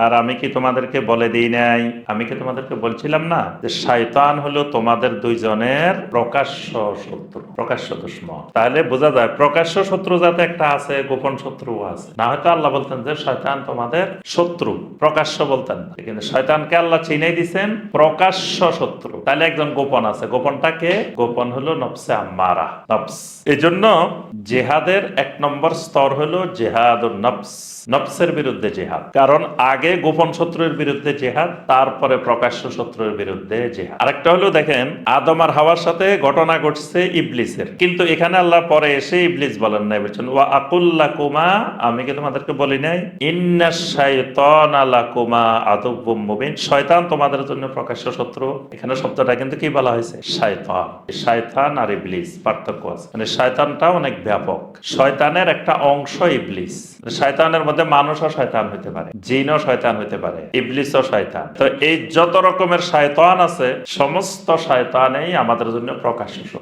আর আমি কি তোমাদেরকে বলে দিই নাই, আমি কি তোমাদেরকে বলছিলাম না যে শয়তান হলো তোমাদের দুইজনের প্রকাশ্য শত্রু, প্রকাশ্য দুশমন। তাহলে বোঝা যায় প্রকাশ্য শত্রু যাতে একটা আছে, গোপন শত্রু আছে। না হয়তো আল্লাহ বলতেন যে শয়তান তোমাদের শত্রু, প্রকাশ্য বলতেন না। কিন্তু শয়তানকে আল্লাহ চিনেই দিছেন প্রকাশ্য শত্রু। তাহলে একজন গোপন আছে, গোপনটাকে, গোপন হলো নফসে আম্মারা, নফস। এই জন্য জেহাদের 1 নম্বর স্তর হলো জেহাদুন নফস, নফসের বিরুদ্ধে জেহাদ। কারণ আগে গোপন শত্রুর বিরুদ্ধে জেহাদ, তারপরে প্রকাশ্য শত্রুর বিরুদ্ধে জেহাদ। আরেকটা হলো দেখেন, আদম আর হাওয়ার সাথে ঘটনা ঘটছে ইবলিসের, কিন্তু এখানে আল্লাহ পরে এসে ইবলিস বলেন নাই, বলছেন ওয়া আকুল লাকুমা, আমি কি তোমাদেরকে বলি নাই ইন্নাশ শাইতানা লাকুমা আদুব্বুম মুবিন, শয়তান তোমাদের জন্য প্রকাশ্য শত্রু। এখানে শব্দটা কিন্তু কি বলা হয়েছে, শয়তান। শয়তান আর ইবলিস পার্থক্য আছে, মানে শয়তানটা অনেক ব্যাপক, শয়তানের একটা অংশ ইবলিস। শয়তানের মধ্যে মানুষও শয়তান হইতে পারে, জিনও শয়তান হইতে পারে, ইবলিসও শয়তান। তো এই যত রকমের শয়তান আছে, সমস্ত শয়তানেই আমাদের জন্য প্রকাশ্য শত্রু।